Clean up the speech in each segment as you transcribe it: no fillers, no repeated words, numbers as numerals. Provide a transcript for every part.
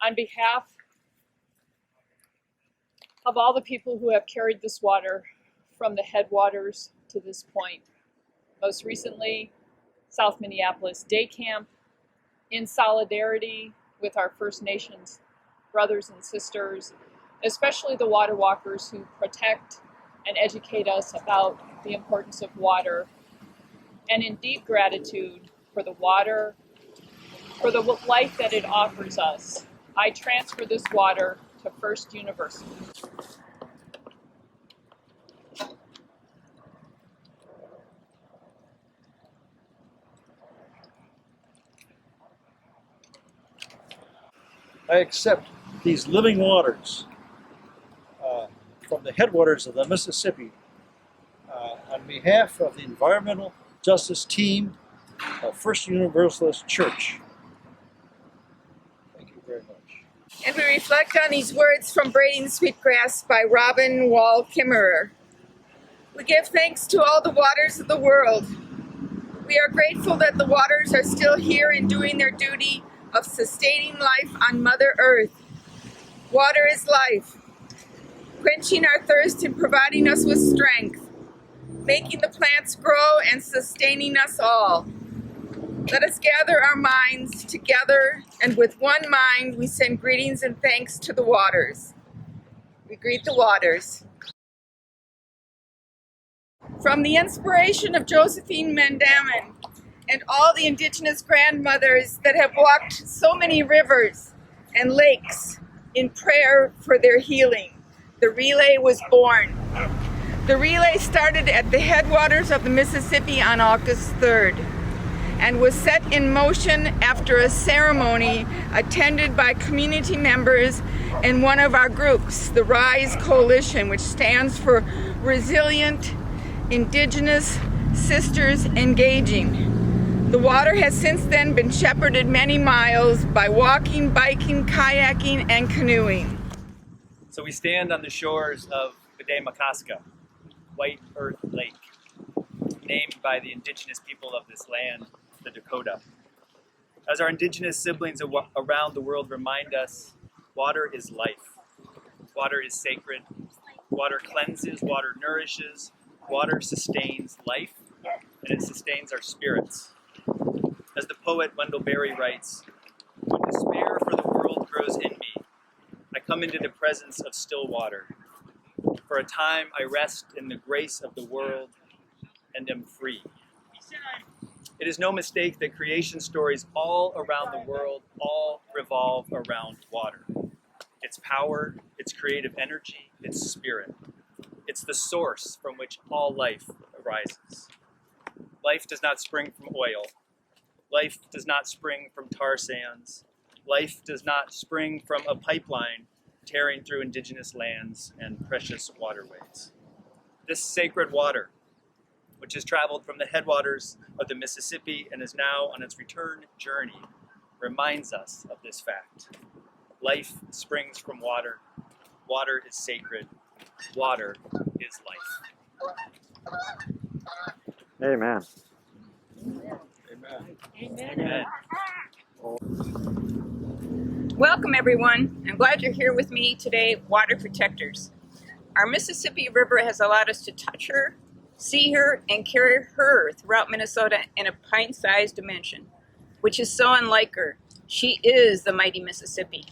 On behalf of all the people who have carried this water from the headwaters to this point, most recently, South Minneapolis Day Camp, in solidarity with our First Nations brothers and sisters, especially the water walkers who protect and educate us about the importance of water, and in deep gratitude for the water, for the life that it offers us, I transfer this water to First Universalist. I accept these living waters from the headwaters of the Mississippi on behalf of the environmental justice team of First Universalist Church. Thank you very much. And we reflect on these words from Braiding Sweetgrass by Robin Wall Kimmerer. We give thanks to all the waters of the world. We are grateful that the waters are still here and doing their duty of sustaining life on Mother Earth. Water is life, quenching our thirst and providing us with strength, making the plants grow and sustaining us all. Let us gather our minds together, and with one mind we send greetings and thanks to the waters. We greet the waters. From the inspiration of Josephine Mandamin and all the Indigenous grandmothers that have walked so many rivers and lakes in prayer for their healing, the relay was born. The relay started at the headwaters of the Mississippi on August 3rd and was set in motion after a ceremony attended by community members in one of our groups, the RISE Coalition, which stands for Resilient Indigenous Sisters Engaging. The water has since then been shepherded many miles by walking, biking, kayaking, and canoeing. So we stand on the shores of Makaska, White Earth Lake, named by the indigenous people of this land, the Dakota. As our indigenous siblings around the world remind us, water is life. Water is sacred. Water cleanses, water nourishes, water sustains life, and it sustains our spirits. As the poet Wendell Berry writes, "When despair for the world grows in me, I come into the presence of still water. For a time I rest in the grace of the world and am free." It is no mistake that creation stories all around the world all revolve around water. Its power, its creative energy, its spirit. It's the source from which all life arises. Life does not spring from oil. Life does not spring from tar sands. Life does not spring from a pipeline tearing through indigenous lands and precious waterways. This sacred water, which has traveled from the headwaters of the Mississippi and is now on its return journey, reminds us of this fact. Life springs from water. Water is sacred. Water is life. Amen. Amen. Amen. Welcome, everyone. I'm glad you're here with me today, water protectors. Our Mississippi River has allowed us to touch her, see her, and carry her throughout Minnesota in a pint-sized dimension, which is so unlike her. She is the mighty Mississippi.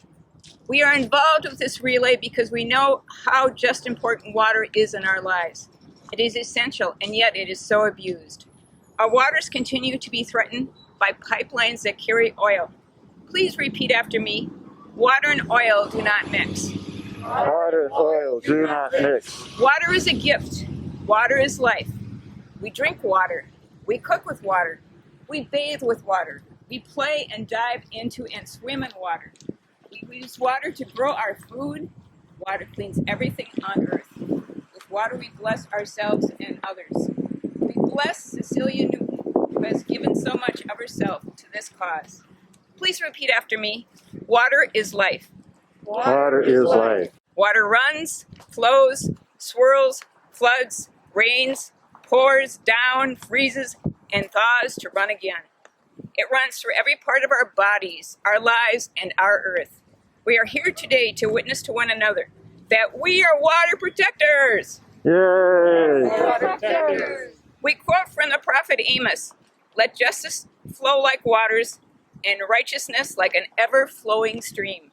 We are involved with this relay because we know how just important water is in our lives. It is essential, and yet it is so abused. Our waters continue to be threatened by pipelines that carry oil. Please repeat after me. Water and oil do not mix. Water and oil do not mix. Water is a gift. Water is life. We drink water. We cook with water. We bathe with water. We play and dive into and swim in water. We use water to grow our food. Water cleans everything on earth. With water we bless ourselves and others. We bless Cecilia Newton, who has given so much of herself to this cause. Please repeat after me. Water is life. Water is life. Water runs, flows, swirls, floods, rains, pours down, freezes, and thaws to run again. It runs through every part of our bodies, our lives, and our earth. We are here today to witness to one another that we are water protectors. Yay! We quote from the prophet Amos, "Let justice flow like waters and righteousness like an ever-flowing stream."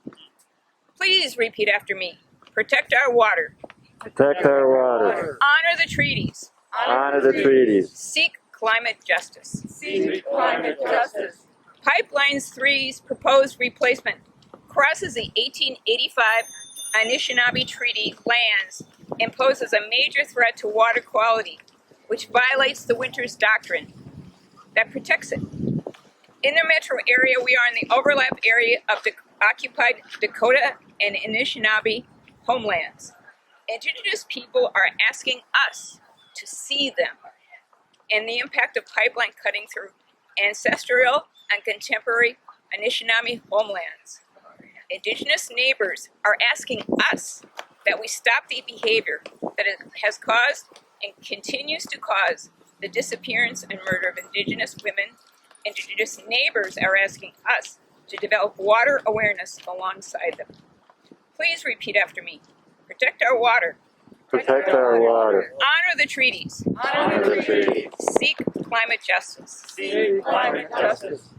Please repeat after me. Protect our water. Protect our water. Honor the treaties. Honor the treaties. Seek climate justice. Seek climate justice. Pipeline 3's proposed replacement crosses the 1885 Anishinaabe Treaty lands and poses a major threat to water quality, which violates the Winters Doctrine that protects it. In the metro area, we are in the overlap area of the occupied Dakota and Anishinaabe homelands. Indigenous people are asking us to see them and the impact of pipeline cutting through ancestral and contemporary Anishinaabe homelands. Indigenous neighbors are asking us that we stop the behavior that has caused and continues to cause the disappearance and murder of Indigenous women. Indigenous neighbors are asking us to develop water awareness alongside them. Please repeat after me. Protect our water. Protect our water. Honor the treaties. Honor the treaties. Seek climate justice. Seek climate justice.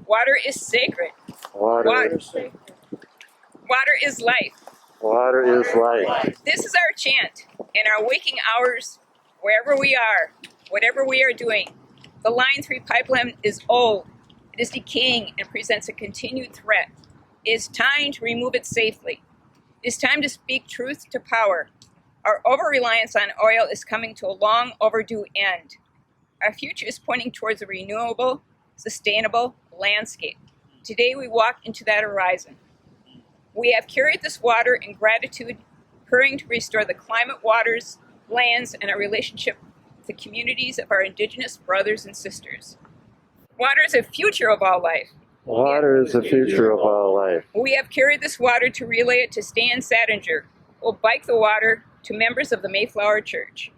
Water is sacred. Water is Water is life. water is life. This is our chant in our waking hours, wherever we are, whatever we are doing. The Line 3 pipeline is old. It is decaying and presents a continued threat. It is time to remove it safely. It is time to speak truth to power. Our over-reliance on oil is coming to a long overdue end. Our future is pointing towards a renewable, sustainable landscape. Today we walk into that horizon. We have carried this water in gratitude, hurrying to restore the climate, waters, lands, and our relationship with the communities of our Indigenous brothers and sisters. Water is the future of all life. Water is the future of all life. We have carried this water to relay it to Stan Sadinger, who will bike the water to members of the Mayflower Church.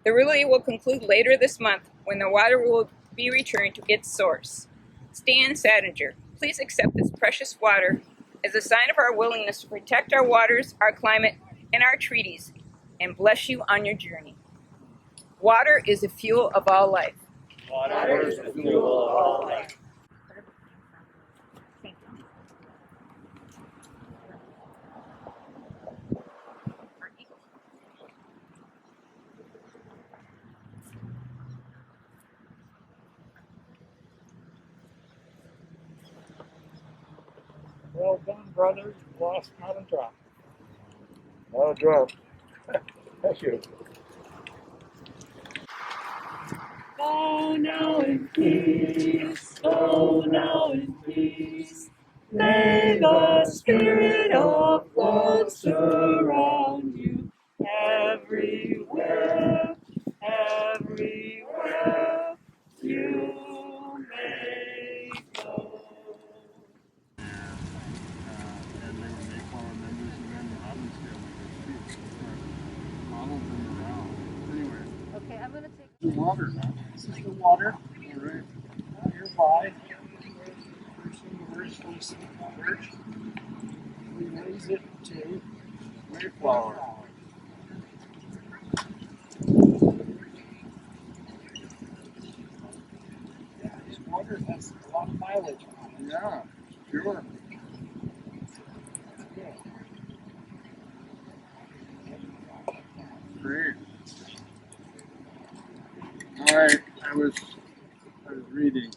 The relay will conclude later this month when the water will be returned to its source. Stan Sadinger, please accept this precious water as a sign of our willingness to protect our waters, our climate, and our treaties, and bless you on your journey. Water is the fuel of all life. Water is the fuel of all life. Well done, brothers. Lost not a drop. No drop. Thank you. Go now in peace, go now in peace. May the spirit of love surround you everywhere, everywhere you may go. And they were Mayflower members, and then Robbinsdale members too. Followed them around. Anyway, Okay, I'm gonna take. the water now. This is the water All right. nearby. First Universalist Church. We raise it to Mayflower. Yeah, this water has a lot of mileage on it. Yeah, sure. Yeah. Great. All right. I was reading.